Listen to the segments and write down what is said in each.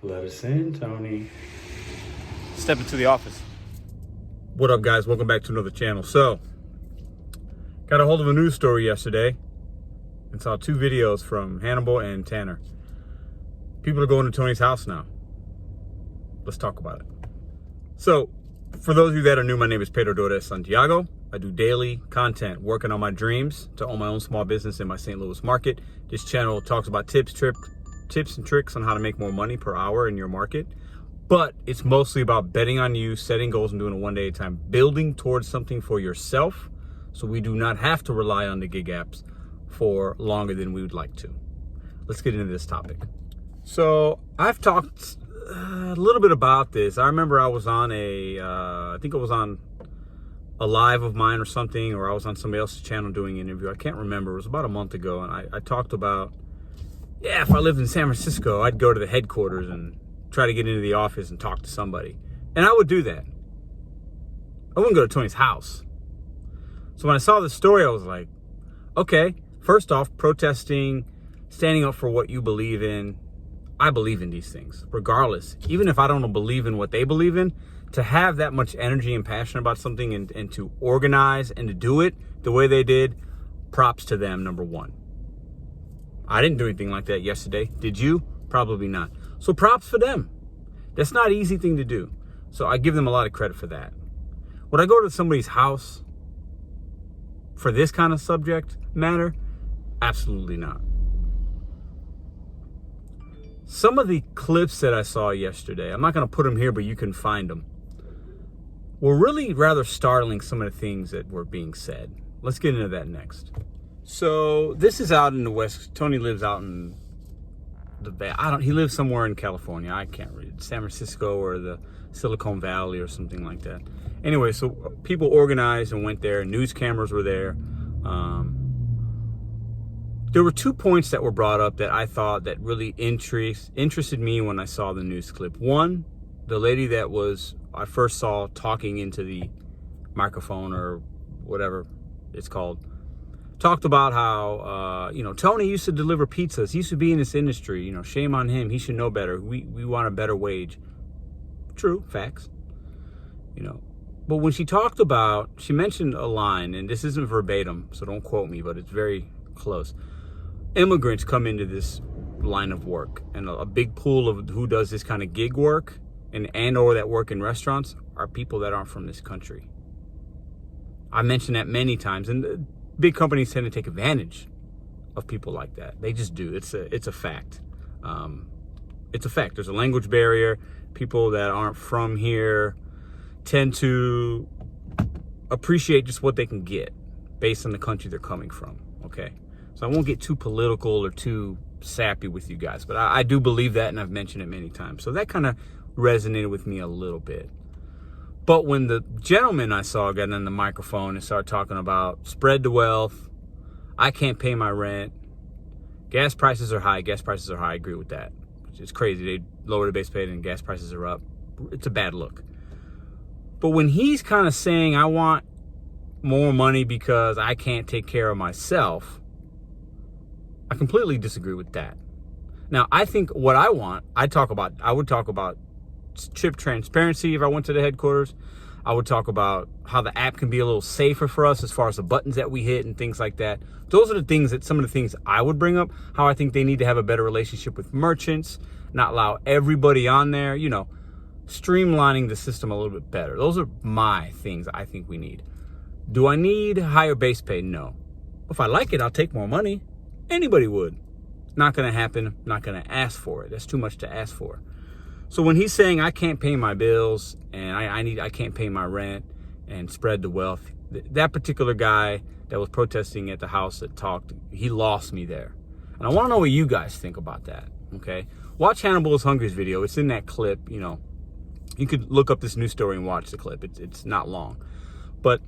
Let us in, Tony. Step into the office. What up, guys? Welcome back to another channel. So, got a hold of a news story yesterday and saw two videos from Hannibal and Tanner. People are going to Tony's house now. Let's talk about it. So, for those of you that are new, my name is Pedro Doordash Santiago. I do daily content working on my dreams to own my own small business in my St. Louis market. This channel talks about tips and tricks on how to make more money per hour in your market. But it's mostly about betting on you, setting goals and doing it one day at a time, building towards something for yourself so we do not have to rely on the gig apps for longer than we would like to. Let's get into this topic. So I've talked a little bit about this. I remember I was on I think it was on a live of mine or something, or I was on somebody else's channel doing an interview. I can't remember. It was about a month ago. And I talked about, if I lived in San Francisco, I'd go to the headquarters and try to get into the office and talk to somebody. And I would do that. I wouldn't go to Tony's house. So when I saw this story, I was like, okay, first off, protesting, standing up for what you believe in. I believe in these things, regardless. Even if I don't believe in what they believe in, to have that much energy and passion about something and to organize and to do it the way they did, props to them, number one. I didn't do anything like that yesterday. Did you? Probably not. So props for them. That's not an easy thing to do. So I give them a lot of credit for that. Would I go to somebody's house for this kind of subject matter? Absolutely not. Some of the clips that I saw yesterday, I'm not going to put them here, but you can find them, were really rather startling, some of the things that were being said. Let's get into that next. So this is out in the West. Tony lives out in he lives somewhere in California. I can't read. San Francisco or the Silicon Valley or something like that. Anyway, so people organized and went there. News cameras were there. There were 2 points that were brought up that I thought that really interested me when I saw the news clip. One, the lady that I first saw talking into the microphone or whatever it's called, talked about how, Tony used to deliver pizzas. He used to be in this industry. Shame on him. He should know better. We want a better wage. True, facts. But when she mentioned a line, and this isn't verbatim, so don't quote me, but it's very close. Immigrants come into this line of work, and a big pool of who does this kind of gig work and or that work in restaurants are people that aren't from this country. I mentioned that many times, and big companies tend to take advantage of people like that. They just do. It's a fact. It's a fact. There's a language barrier. People that aren't from here tend to appreciate just what they can get based on the country they're coming from. Okay. So I won't get too political or too sappy with you guys, but I do believe that, and I've mentioned it many times. So that kind of resonated with me a little bit. But when the gentleman I saw got on the microphone and started talking about spread the wealth, I can't pay my rent, gas prices are high, I agree with that. It's crazy. They lower the base pay and gas prices are up. It's a bad look. But when he's kind of saying, I want more money because I can't take care of myself, I completely disagree with that. Now, I think what I want, I would talk about chip transparency if I went to the headquarters. I would talk about how the app can be a little safer for us as far as the buttons that we hit and things like that. Those are some of the things I would bring up. How I think they need to have a better relationship with merchants, not allow everybody on there, streamlining the system a little bit better. Those are my things I think we need. Do I need higher base pay? No. If I like it, I'll take more money. Anybody would. Not going to happen. Not going to ask for it. That's too much to ask for. So when he's saying I can't pay my bills and I can't pay my rent and spread the wealth, that particular guy that was protesting at the house that talked, he lost me there. And I want to know what you guys think about that. Okay, watch Hannibal's Hungry's video. It's in that clip. You could look up this news story and watch the clip. It's not long, but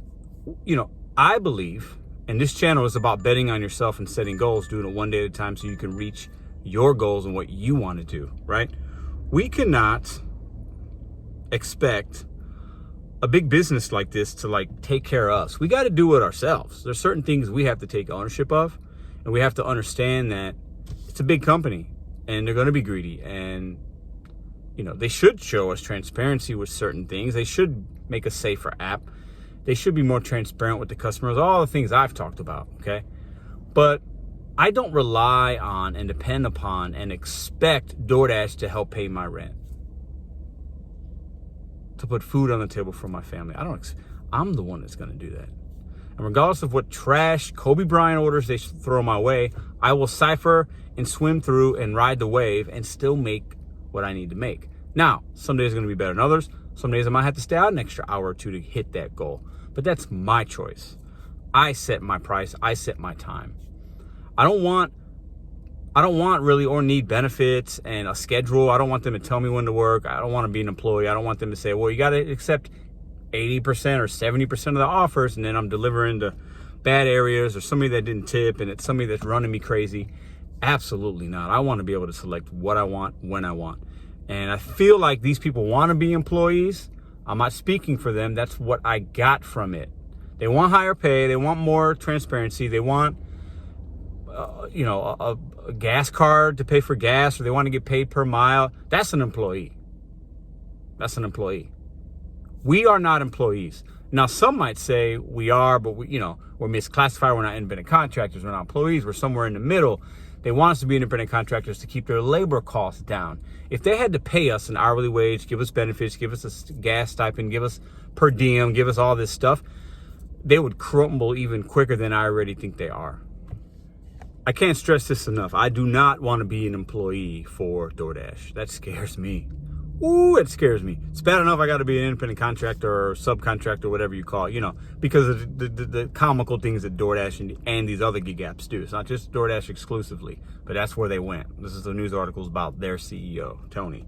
I believe. And this channel is about betting on yourself and setting goals, doing it one day at a time so you can reach your goals and what you want to do, right? We cannot expect a big business like this to take care of us. We got to do it ourselves. There's certain things we have to take ownership of, and we have to understand that It's a big company, and they're going to be greedy, and they should show us transparency with certain things. They should make a safer app. They should be more transparent with the customers, all the things I've talked about, okay? But I don't rely on and depend upon and expect DoorDash to help pay my rent, to put food on the table for my family. I'm the one that's going to do that. And regardless of what trash Kobe Bryant orders they throw my way, I will cipher and swim through and ride the wave and still make what I need to make. Now, some days are going to be better than others. Some days I might have to stay out an extra hour or two to hit that goal. But that's my choice. I set my price. I set my time. I don't want really or need benefits and a schedule. I don't want them to tell me when to work. I don't want to be an employee. I don't want them to say, well, you got to accept 80% or 70% of the offers, and then I'm delivering to bad areas or somebody that didn't tip and it's somebody that's running me crazy. Absolutely not. I want to be able to select what I want, when I want. And I feel like these people want to be employees. I'm not speaking for them. That's what I got from it. They want higher pay. They want more transparency. They want, a gas card to pay for gas, or they want to get paid per mile. That's an employee. That's an employee. We are not employees. Now, some might say we are, but we're misclassified. We're not independent contractors. We're not employees. We're somewhere in the middle. They want us to be independent contractors to keep their labor costs down. If they had to pay us an hourly wage, give us benefits, give us a gas stipend, give us per diem, give us all this stuff, they would crumble even quicker than I already think they are. I can't stress this enough. I do not want to be an employee for DoorDash. That scares me. Ooh, it scares me. It's bad enough I got to be an independent contractor or subcontractor, whatever you call it, because of the comical things that DoorDash and these other gig apps do. It's not just DoorDash exclusively, but that's where they went. This is the news articles about their CEO, Tony.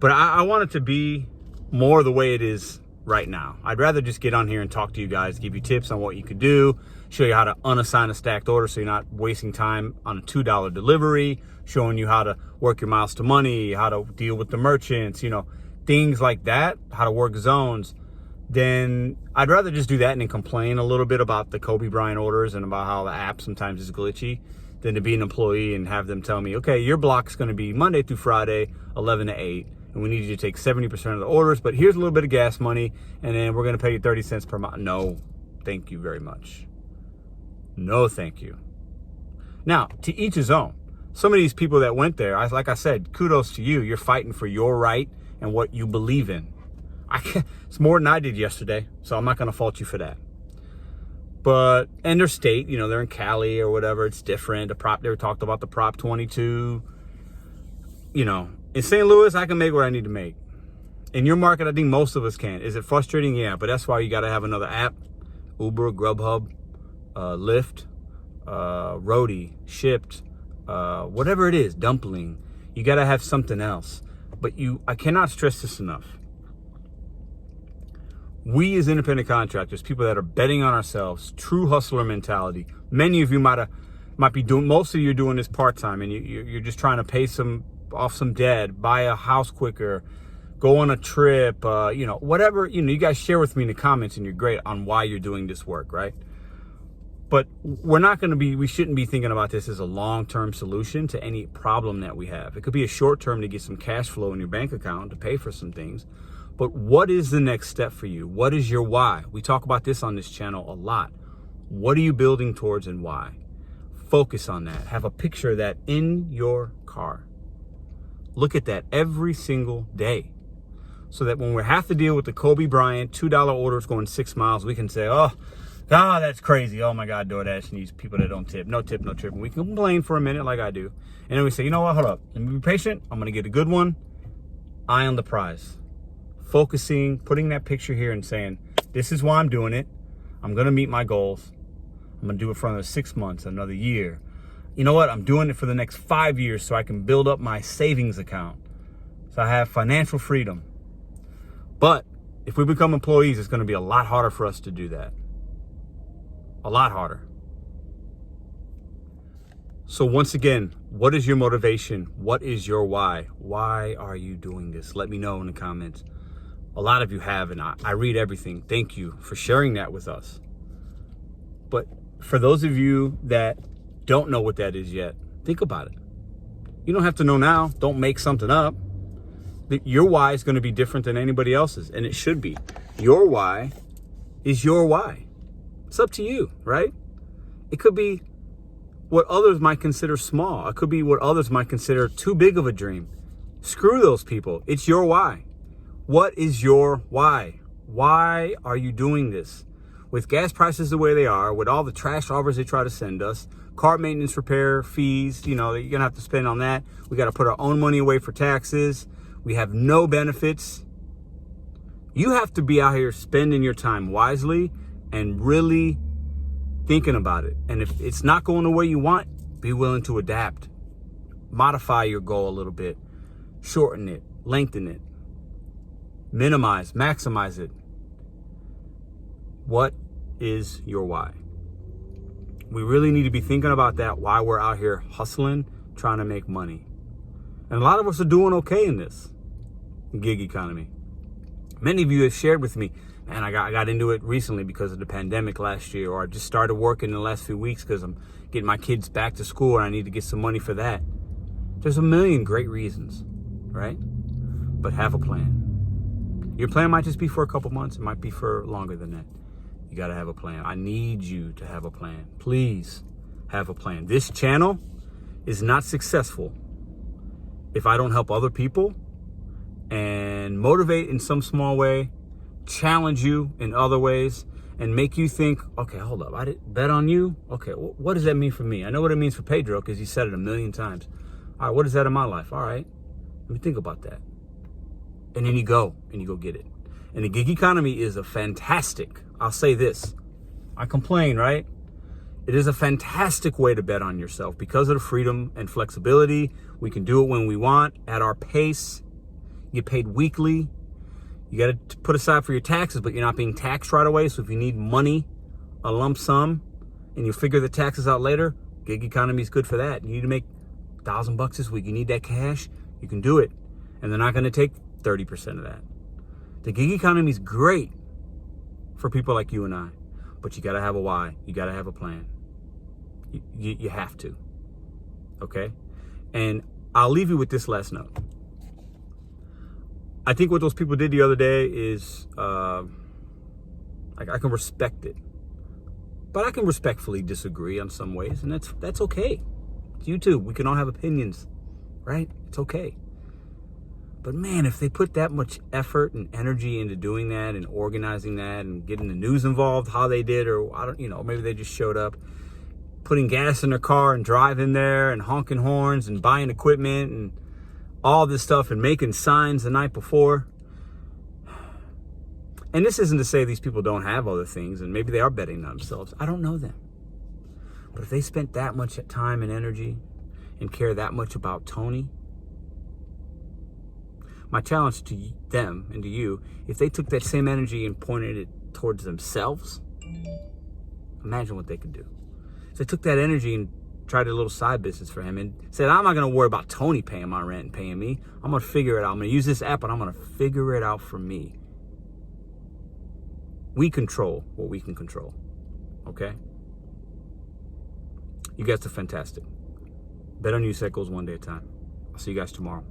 But I want it to be more the way it is right now. I'd rather just get on here and talk to you guys, give you tips on what you could do, show you how to unassign a stacked order so you're not wasting time on a $2 delivery, showing you how to work your miles to money, how to deal with the merchants, things like that, how to work zones. Then I'd rather just do that and then complain a little bit about the Kobe Bryant orders and about how the app sometimes is glitchy than to be an employee and have them tell me, okay, your block's going to be Monday through Friday, 11 to 8. And we need you to take 70% of the orders, but here's a little bit of gas money, and then we're going to pay you 30 cents per mile. No, thank you very much. No, thank you. Now, to each his own. Some of these people that went there, like I said, kudos to you. You're fighting for your right and what you believe in. It's more than I did yesterday, so I'm not going to fault you for that. But, and their state, they're in Cali or whatever, it's different. They talked about the Prop 22. In St. Louis, I can make what I need to make. In your market, I think most of us can. Is it frustrating? Yeah, but that's why you got to have another app. Uber, Grubhub, Lyft, Roadie, Shipped, whatever it is, Dumpling. You got to have something else. But I cannot stress this enough. We as independent contractors, people that are betting on ourselves, true hustler mentality. Many of you might be doing, most of you are doing this part-time, and you're just trying to pay off some debt, buy a house quicker, go on a trip, whatever, you guys share with me in the comments, and you're great on why you're doing this work, right? But we shouldn't be thinking about this as a long-term solution to any problem that we have. It could be a short-term to get some cash flow in your bank account to pay for some things. But what is the next step for you? What is your why? We talk about this on this channel a lot. What are you building towards and why? Focus on that. Have a picture of that in your car. Look at that every single day. So that when we have to deal with the Kobe Bryant $2 orders going 6 miles, we can say, oh, God, that's crazy. Oh my God, DoorDash needs people that don't tip. No tip, no trip. And we can complain for a minute like I do. And then we say, you know what, hold up. Let me be patient. I'm going to get a good one. Eye on the prize. Focusing, putting that picture here and saying, this is why I'm doing it. I'm going to meet my goals. I'm going to do it for another 6 months, another year. You know what? I'm doing it for the next 5 years so I can build up my savings account. So I have financial freedom. But if we become employees, it's going to be a lot harder for us to do that. A lot harder. So once again, what is your motivation? What is your why? Why are you doing this? Let me know in the comments. A lot of you have, and I read everything. Thank you for sharing that with us. But for those of you that don't know what that is yet, Think about it. You don't have to know now. Don't make something up. Your why is going to be different than anybody else's, and it should be. Your why is your why. It's up to you, right? It could be what others might consider small. It could be what others might consider too big of a dream. Screw those people. It's your why. What is your why? Why are you doing this? With gas prices the way they are, with all the trash offers they try to send us, car maintenance repair fees, you're going to have to spend on that. We got to put our own money away for taxes. We have no benefits. You have to be out here spending your time wisely and really thinking about it. And if it's not going the way you want, be willing to adapt. Modify your goal a little bit. Shorten it. Lengthen it. Minimize. Maximize it. What is your why? We really need to be thinking about that while we're out here hustling, trying to make money. And a lot of us are doing okay in this gig economy. Many of you have shared with me, man, I got into it recently because of the pandemic last year, or I just started working in the last few weeks because I'm getting my kids back to school and I need to get some money for that. There's a million great reasons, right? But have a plan. Your plan might just be for a couple months. It might be for longer than that. You got to have a plan. I need you to have a plan. Please have a plan. This channel is not successful if I don't help other people and motivate in some small way, challenge you in other ways, and make you think, okay, hold up, I did bet on you? Okay, what does that mean for me? I know what it means for Pedro because he said it a million times. All right, what is that in my life? All right, let me think about that. And then you go get it. And the gig economy is a fantastic, I'll say this, I complain, right? It is a fantastic way to bet on yourself because of the freedom and flexibility. We can do it when we want, at our pace. You get paid weekly. You got to put aside for your taxes, but you're not being taxed right away. So if you need money, a lump sum, and you figure the taxes out later, gig economy is good for that. You need to make $1,000 this week. You need that cash, you can do it. And they're not going to take 30% of that. The gig economy is great for people like you and I, but you got to have a why. You got to have a plan. You have to. Okay? And I'll leave you with this last note. I think what those people did the other day is, I can respect it. But I can respectfully disagree on some ways, and that's okay. You too. We can all have opinions, right? It's okay. But man, if they put that much effort and energy into doing that and organizing that and getting the news involved, how they did, or I don't, maybe they just showed up, putting gas in their car and driving there and honking horns and buying equipment and all this stuff and making signs the night before. And this isn't to say these people don't have other things and maybe they are betting on themselves. I don't know them. But if they spent that much time and energy and care that much about Tony, my challenge to them and to you, if they took that same energy and pointed it towards themselves, imagine what they could do. If they took that energy and tried a little side business for him and said, I'm not going to worry about Tony paying my rent and paying me. I'm going to figure it out. I'm going to use this app and I'm going to figure it out for me. We control what we can control. Okay? You guys are fantastic. Bet on you, set goals one day at a time. I'll see you guys tomorrow.